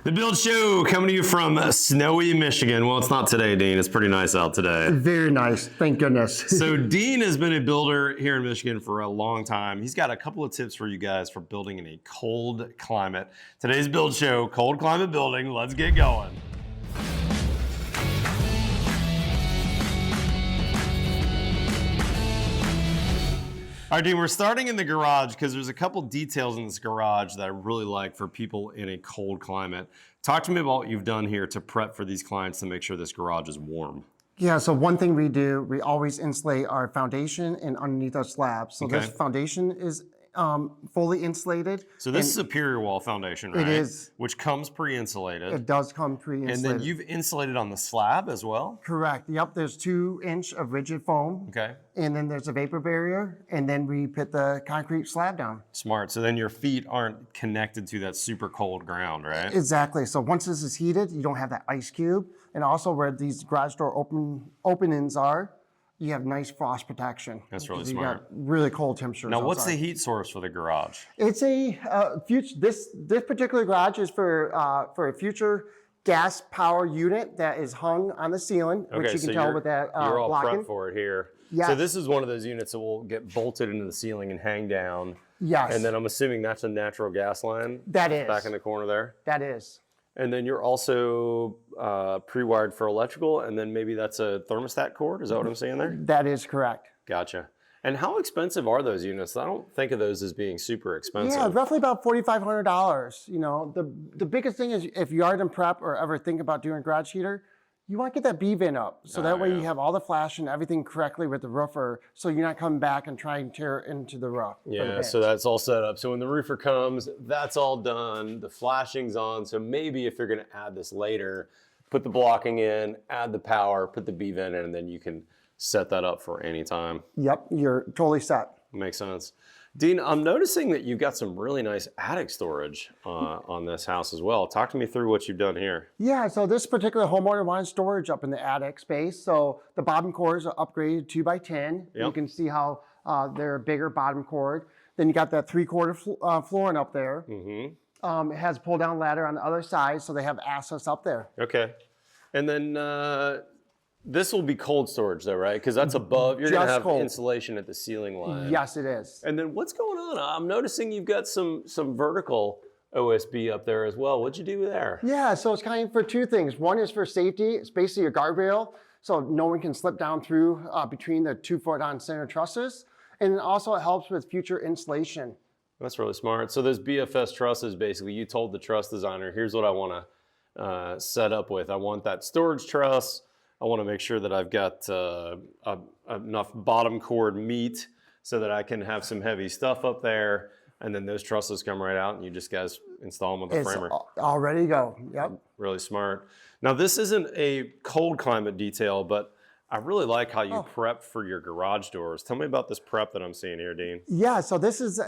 The Build Show coming to you from snowy Michigan. Well, it's not today, Dean. It's pretty nice out today. Very nice, thank goodness. So Dean has been a builder here in Michigan for a long time. He's got a couple of tips for you guys for building in a cold climate. Today's Build Show, cold climate building. Let's get going. All right, Dean, we're starting in the garage because there's a couple details in this garage that I really like for people in a cold climate. Talk to me about what you've done here to prep for these clients to make sure this garage is warm. Yeah, so one thing we do, we always insulate our foundation and underneath our slab. So this foundation is fully insulated. So this is a superior wall foundation, right? It is. Which comes pre-insulated. It does come pre-insulated. And then you've insulated on the slab as well? Correct. Yep, there's 2-inch of rigid foam. Okay. And then there's a vapor barrier, and then we put the concrete slab down. Smart. So then your feet aren't connected to that super cold ground, right? Exactly. So once this is heated, you don't have that ice cube. And also where these garage door openings are, you have nice frost protection. That's really you smart. got really cold temperatures. Now, what's outside. the heat source for the garage? It's a future. This particular garage is for a future gas power unit that is hung on the ceiling, which you can tell with that you're all blocking. prepped for it here. Yes. So this is one of those units that will get bolted into the ceiling and hang down. Yes. And then I'm assuming that's a natural gas line. That is. Back in the corner there. That is. And then you're also pre-wired for electrical, and then maybe that's a thermostat cord. Is that what I'm saying there? That is correct. Gotcha. And how expensive are those units? I don't think of those as being super expensive. Yeah, roughly about $4,500. You know, the biggest thing is if you are in prep or ever think about doing a garage heater, you want to get that B-vent up. So that way you have all the flash and everything correctly with the roofer, so you're not coming back and trying to tear into the roof. Yeah, so that's all set up. So when the roofer comes, that's all done. The flashing's on. So maybe if you're going to add this later, put the blocking in, add the power, put the B-vent in, and then you can set that up for any time. Yep, you're totally set. Makes sense. Dean, I'm noticing that you've got some really nice attic storage on this house as well. Talk to me through what you've done here. Yeah, so this particular homeowner wanted storage up in the attic space. So the bottom cords are upgraded 2x10. Yep. You can see how they're a bigger bottom cord. Then you got that 3/4 flooring up there. Mm-hmm. It has a pull-down ladder on the other side, so they have access up there. Okay. And then this will be cold storage though, right? Because that's above, you're going to have insulation at the ceiling line. Yes, it is. And then what's going on? I'm noticing you've got some vertical OSB up there as well. What'd you do there? Yeah, so it's kind of for two things. One is for safety. It's basically a guardrail, so no one can slip down through between the 2-foot on center trusses. And then also it helps with future insulation. That's really smart. So those BFS trusses, basically, you told the truss designer, here's what I want to set up with. I want that storage truss. I want to make sure that I've got enough bottom cord meat so that I can have some heavy stuff up there. And then those trusses come right out and you just guys install them with a framer. All ready to go. Yep. Really smart. Now this isn't a cold climate detail, but I really like how you prep for your garage doors. Tell me about this prep that I'm seeing here, Dean. Yeah, so this is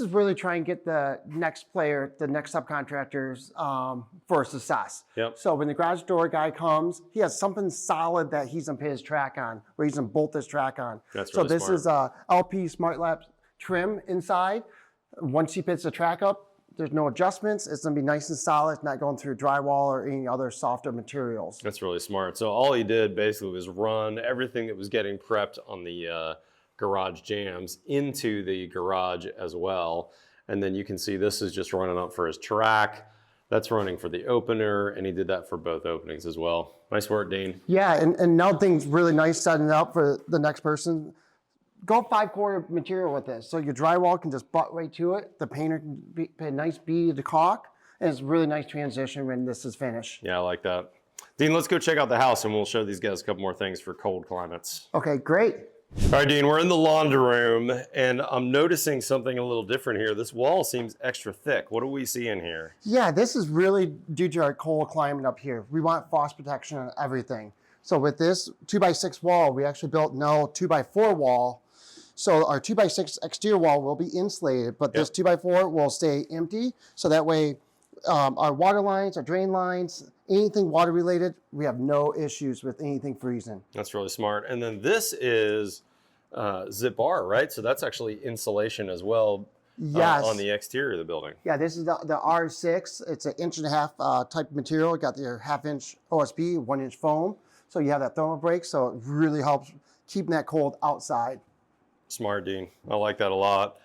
really trying to get the next player, the next subcontractors for success. Yep. So when the garage door guy comes, he has something solid that he's gonna put his track on, where he's gonna bolt this track on. That's really smart. So this is LP Smart Lab trim inside. Once he puts the track up, there's no adjustments. It's gonna be nice and solid. It's not going through drywall or any other softer materials. That's really smart. So all he did basically was run everything that was getting prepped on the garage jambs into the garage as well. And then you can see this is just running up for his track. That's running for the opener, and he did that for both openings as well. Nice work, Dean. Yeah, and another thing's really nice setting it up for the next person. Go 5/4 material with this. So your drywall can just butt right to it. The painter can put a nice bead to caulk, and it's a really nice transition when this is finished. Yeah, I like that. Dean, let's go check out the house and we'll show these guys a couple more things for cold climates. Okay, great. All right, Dean, we're in the laundry room and I'm noticing something a little different here. This wall seems extra thick. What do we see in here? Yeah, this is really due to our cold climate up here. We want frost protection on everything. So with this 2x6 wall, we actually built no 2x4 wall. So our 2x6 exterior wall will be insulated, but this 2x4 will stay empty. So that way our water lines, our drain lines, anything water related, we have no issues with anything freezing. That's really smart. And then this is zip bar, right? So that's actually insulation as well. Yes. on the exterior of the building. Yeah, this is the R6. It's an 1.5" type material. Got the 1/2" OSB, 1" foam. So you have that thermal break. So it really helps keeping that cold outside. Smart, Dean. I like that a lot.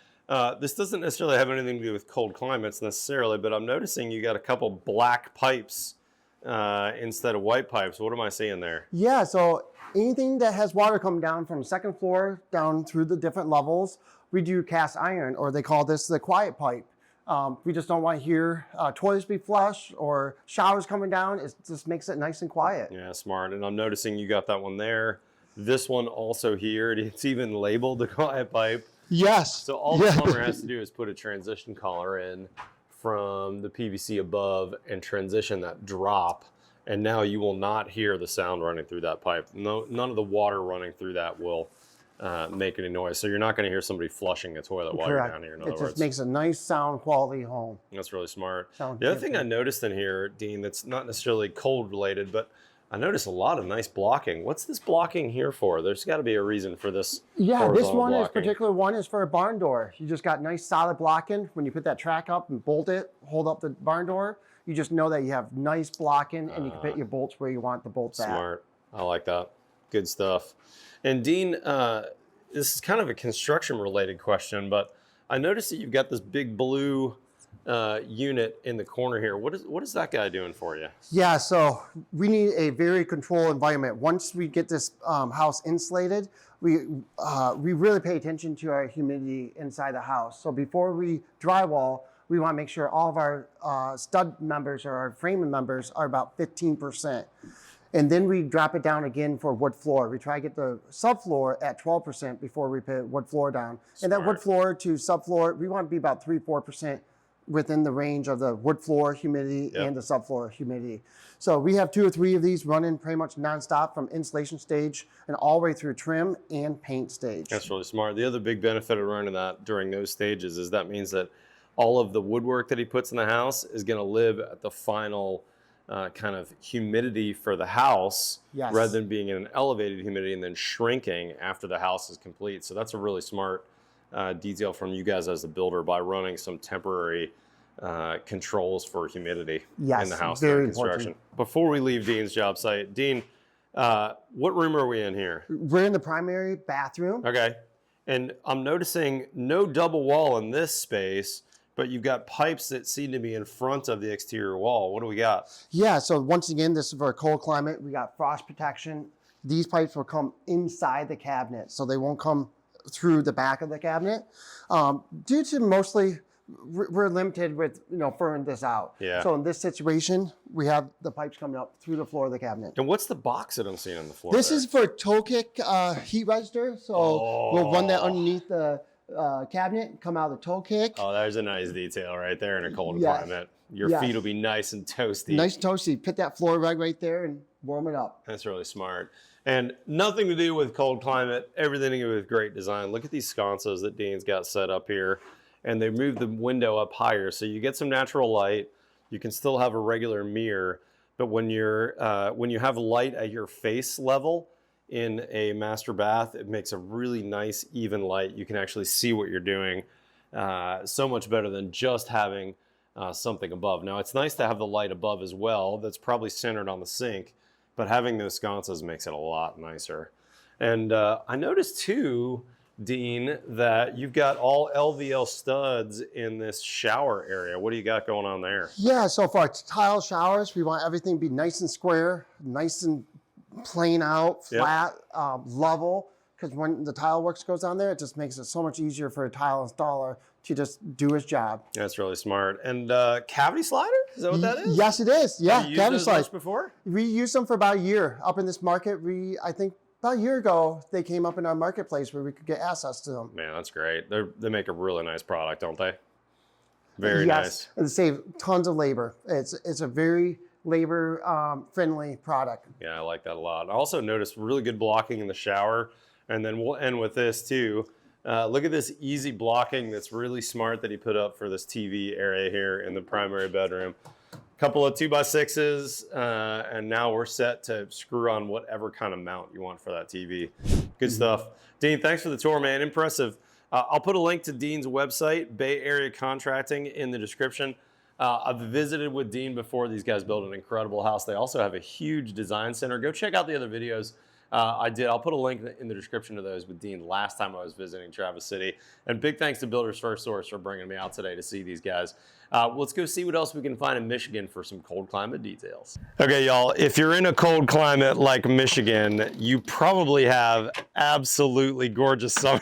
This doesn't necessarily have anything to do with cold climates necessarily, but I'm noticing you got a couple black pipes instead of white pipes. What am I seeing there? Yeah, so anything that has water coming down from the second floor down through the different levels, we do cast iron, or they call this the quiet pipe. We just don't want to hear toilets be flushed or showers coming down. It just makes it nice and quiet. Yeah, smart. And I'm noticing you got that one there. This one also here. It's even labeled the quiet pipe. Yes. So all the plumber has to do is put a transition collar in from the PVC above and transition that drop. And now you will not hear the sound running through that pipe. No, none of the water running through that will make any noise. So you're not going to hear somebody flushing a toilet while Correct. you're down here, in It other just words. makes a nice sound quality home. That's really smart. Sound The other thing I different. noticed in here, Dean, that's not necessarily cold related, but I noticed a lot of nice blocking. What's this blocking here for? There's got to be a reason for this. Yeah, this horizontal one is blocking. particular one is for a barn door. You just got nice solid blocking. When you put that track up and bolt it, hold up the barn door, you just know that you have nice blocking and you can put your bolts where you want the bolts at. Smart. I like that. Good stuff. And Dean, this is kind of a construction related question, but I noticed that you've got this big blue unit in the corner here. What is that guy doing for you? Yeah, so we need a very controlled environment. Once we get this house insulated, we really pay attention to our humidity inside the house. So before we drywall, we want to make sure all of our stud members or our framing members are about 15%. And then we drop it down again for wood floor. We try to get the subfloor at 12% before we put wood floor down. And that wood floor to subfloor, we want to be about 3-4% within the range of the wood floor humidity and the subfloor humidity. So we have 2 or 3 of these running pretty much nonstop from installation stage and all the way through trim and paint stage. That's really smart. The other big benefit of running that during those stages is that means that all of the woodwork that he puts in the house is going to live at the final kind of humidity for the house, rather than being in an elevated humidity and then shrinking after the house is complete. So that's a really smart detail from you guys as the builder by running some temporary controls for humidity in the house during construction. Important. Before we leave Dean's job site, Dean, what room are we in here? We're in the primary bathroom. Okay. And I'm noticing no double wall in this space, but you've got pipes that seem to be in front of the exterior wall. What do we got? Yeah, so once again, this is for a cold climate. We got frost protection. These pipes will come inside the cabinet, so they won't come through the back of the cabinet. Due to mostly, we're limited with, furring this out. Yeah. So in this situation, we have the pipes coming up through the floor of the cabinet. And what's the box that I'm seeing on the floor? This there? is for toe kick heat register. So we'll run that underneath the cabinet, come out of the toe kick. Oh, there's a nice detail right there in a cold Yes. climate. Your Yes. feet will be nice and toasty. Nice and toasty. Put that floor rug right there and warm it up. That's really smart. And nothing to do with cold climate, everything to do with great design. Look at these sconces that Dean's got set up here. And they moved the window up higher. So you get some natural light. You can still have a regular mirror. But when you have light at your face level in a master bath, it makes a really nice, even light. You can actually see what you're doing so much better than just having something above. Now, it's nice to have the light above as well. That's probably centered on the sink. But having those sconces makes it a lot nicer. And I noticed too, Dean, that you've got all LVL studs in this shower area. What do you got going on there? Yeah, so for our tile showers, we want everything to be nice and square, nice and plain out, flat, level. Because when the tile works goes on there, it just makes it so much easier for a tile installer to just do his job. That's really smart. And cavity slider? Is that what that is? Yes, it is. Yeah, Have you used cavity those slider. much before? We used them for about a year up in this market. I think about a year ago, they came up in our marketplace where we could get access to them. Man, that's great. They make a really nice product, don't they? Very Yes, nice. and save tons of labor. It's a very labor friendly product. Yeah, I like that a lot. I also noticed really good blocking in the shower. And then we'll end with this too. Look at this easy blocking that's really smart that he put up for this TV area here in the primary bedroom. Couple of 2x6s, and now we're set to screw on whatever kind of mount you want for that TV. Good stuff. Dean, thanks for the tour, man. Impressive. I'll put a link to Dean's website, Bay Area Contracting, in the description. I've visited with Dean before. These guys build an incredible house. They also have a huge design center. Go check out the other videos I did. I'll put a link in the description of those with Dean last time I was visiting Traverse City. And big thanks to Builders First Source for bringing me out today to see these guys. Let's go see what else we can find in Michigan for some cold climate details. Okay, y'all, if you're in a cold climate like Michigan, you probably have absolutely gorgeous summers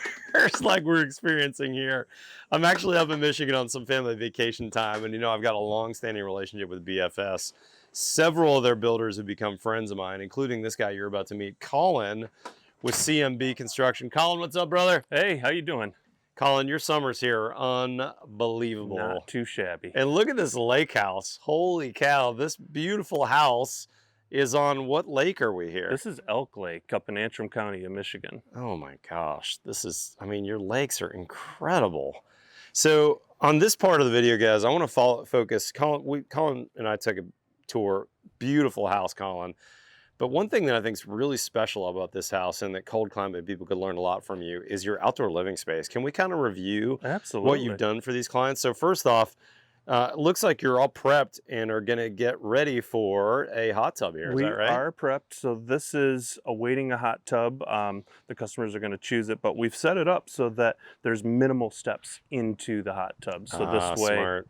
like we're experiencing here. I'm actually up in Michigan on some family vacation time, and I've got a long-standing relationship with BFS. Several of their builders have become friends of mine, including this guy you're about to meet, Colin, with CMB Construction. Colin, what's up, brother? Hey, how you doing? Colin, your summers here are unbelievable. Not too shabby. And look at this lake house. Holy cow, this beautiful house is on what lake are we here? This is Elk Lake up in Antrim County in Michigan. Oh my gosh, your lakes are incredible. So on this part of the video, guys, I want to focus. Colin and I took a tour. Beautiful house, Colin. But one thing that I think is really special about this house, and that cold climate people could learn a lot from you, is your outdoor living space. Can we kind of review what you've done for these clients? So first off, it looks like you're all prepped and are going to get ready for a hot tub here. Is that right? We are prepped. So this is awaiting a hot tub. The customers are going to choose it, but we've set it up so that there's minimal steps into the hot tub. So this way, smart.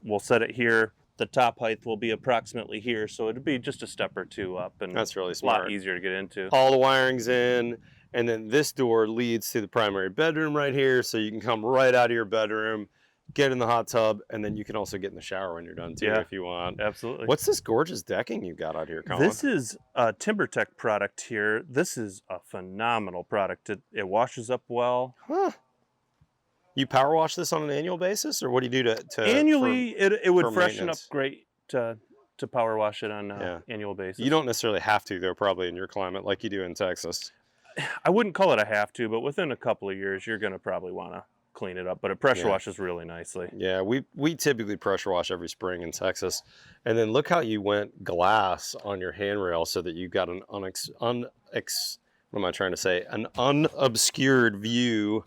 We'll set it here. The top height will be approximately here, so it'd be just a step or two up, and that's really smart. A lot easier to get into. All the wiring's in, and then this door leads to the primary bedroom right here, so you can come right out of your bedroom, get in the hot tub, and then you can also get in the shower when you're done too, if you want. Absolutely. What's this gorgeous decking you got out here, Colin? This is a TimberTech product here. This is a phenomenal product. It washes up well. Huh. You power wash this on an annual basis, or what do you do to annually? It would freshen up great to power wash it on an annual basis. You don't necessarily have to, though, probably in your climate like you do in Texas. I wouldn't call it a have to, but within a couple of years, you're going to probably want to clean it up. But it pressure washes really nicely. Yeah, we typically pressure wash every spring in Texas. And then look how you went glass on your handrail so that you got an an unobscured view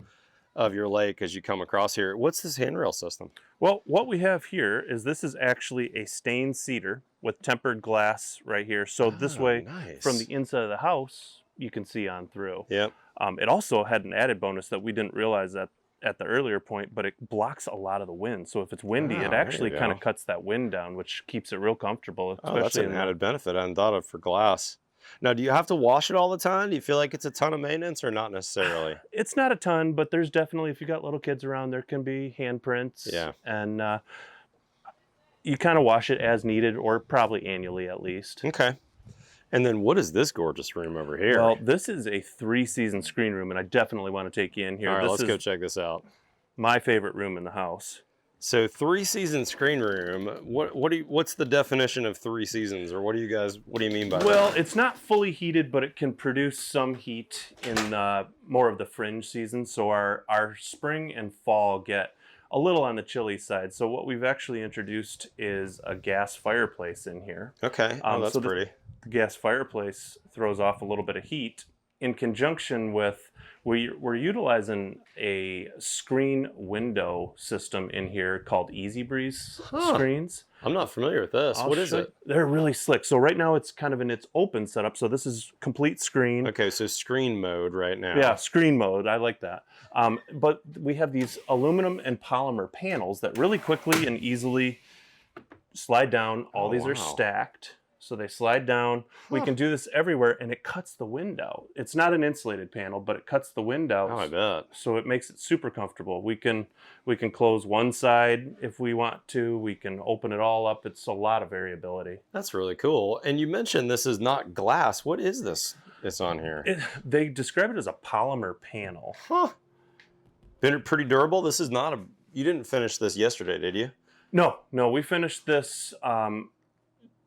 of your lake as you come across here. What's this handrail system? Well, what we have here is this is actually a stained cedar with tempered glass right here. So this way, from the inside of the house, you can see on through. Yep. It also had an added bonus that we didn't realize that at the earlier point, but it blocks a lot of the wind. So if it's windy, it actually kind of cuts that wind down, which keeps it real comfortable. Oh, that's an added benefit I hadn't thought of for glass. Now, do you have to wash it all the time? Do you feel like it's a ton of maintenance or not necessarily? It's not a ton, but there's definitely, if you got little kids around, there can be handprints. Yeah. And you kind of wash it as needed, or probably annually at least. Okay. And then what is this gorgeous room over here? Well, this is a 3-season screen room, and I definitely want to take you in here. All right, let's go check this out. My favorite room in the house. So 3-season screen room. What's the definition of 3 seasons, or what do you mean by that? Well, it's not fully heated, but it can produce some heat in more of the fringe seasons. So our spring and fall get a little on the chilly side. So what we've actually introduced is a gas fireplace in here. Okay, that's pretty. The gas fireplace throws off a little bit of heat in conjunction with we're utilizing a screen window system in here called Easy Breeze screens. I'm not familiar with this. What is it? They're really slick. So right now it's kind of in its open setup. So this is complete screen. Okay, so screen mode right now. Yeah, screen mode. I like that. But we have these aluminum and polymer panels that really quickly and easily slide down. All these are stacked. So they slide down. We can do this everywhere, and it cuts the wind out. It's not an insulated panel, but it cuts the wind out. Oh, I bet. So it makes it super comfortable. We can close one side if we want to. We can open it all up. It's a lot of variability. That's really cool. And you mentioned this is not glass. What is this? It's on here. They describe it as a polymer panel. Huh. Been pretty durable. This is not you didn't finish this yesterday, did you? No. We finished this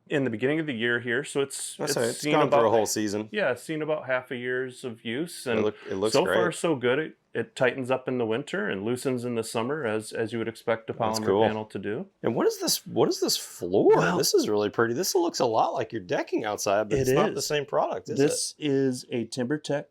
in the beginning of the year here, so it's gone through a whole season. Yeah, it's seen about half a year's of use, and it looks so great. far so good. It tightens up in the winter and loosens in the summer, as you would expect a polymer panel to do. And what is this? What is this floor? Well, this is really pretty. This looks a lot like your decking outside, but it's not the same product, is it? This is a TimberTech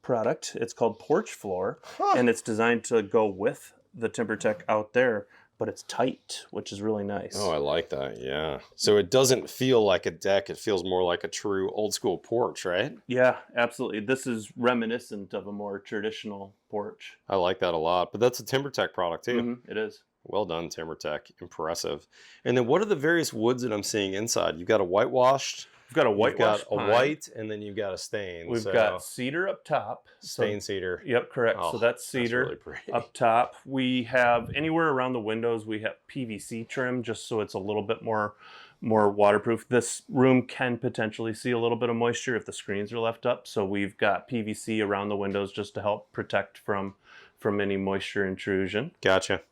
product. It's called Porch Floor, and it's designed to go with the TimberTech out there, but it's tight, which is really nice. Oh, I like that. Yeah. So it doesn't feel like a deck. It feels more like a true old school porch, right? Yeah, absolutely. This is reminiscent of a more traditional porch. I like that a lot. But that's a TimberTech product too. Mm-hmm, it is. Well done, TimberTech. Impressive. And then what are the various woods that I'm seeing inside? You've got a whitewashed. We've got a You've whitewash got pine. a white, and then you've got a stain. We've got cedar up top. Stain cedar. Yep, correct. Oh, so that's cedar really pretty. up top. We have anywhere around the windows, we have PVC trim just so it's a little bit more waterproof. This room can potentially see a little bit of moisture if the screens are left up. So we've got PVC around the windows just to help protect from any moisture intrusion. Gotcha.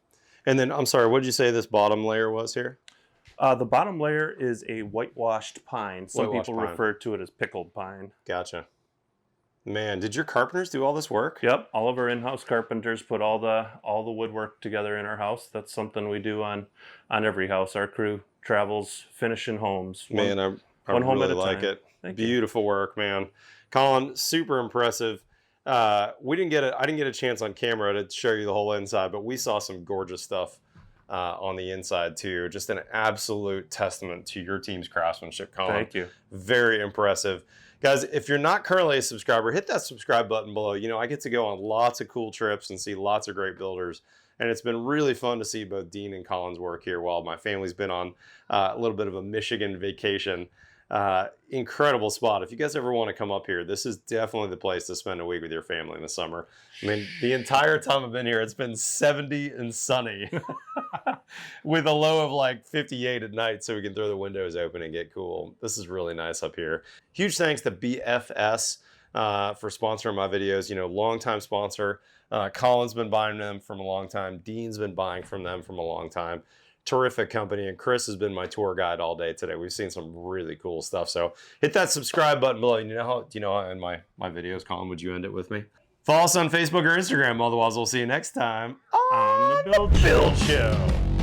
And then, I'm sorry, what did you say this bottom layer was here? The bottom layer is a whitewashed pine. Some Whitewashed people pine. refer to it as pickled pine. Gotcha. Man, did your carpenters do all this work? Yep, all of our in-house carpenters put all the woodwork together in our house. That's something we do on every house. Our crew travels finishing homes. Man, I one home really at a like time. it. Thank you. Beautiful work, man. Colin, super impressive. I didn't get a chance on camera to show you the whole inside, but we saw some gorgeous stuff on the inside too. Just an absolute testament to your team's craftsmanship, Colin. Thank you. Very impressive. Guys, if you're not currently a subscriber, hit that subscribe button below. You know, I get to go on lots of cool trips and see lots of great builders. And it's been really fun to see both Dean and Colin's work here while my family's been on a little bit of a Michigan vacation. Incredible spot. If you guys ever want to come up here, this is definitely the place to spend a week with your family in the summer. I mean, the entire time I've been here, it's been 70 and sunny with a low of like 58 at night, so we can throw the windows open and get cool. This is really nice up here. Huge thanks to BFS for sponsoring my videos. You know, longtime sponsor. Colin's been buying them from a long time. Dean's been buying from them from a long time. Terrific company, and Chris has been my tour guide all day today. We've seen some really cool stuff. So hit that subscribe button below. Do you know how in my videos, Colin, would you end it with me? Follow us on Facebook or Instagram. Otherwise, we'll see you next time On the Build Build Show.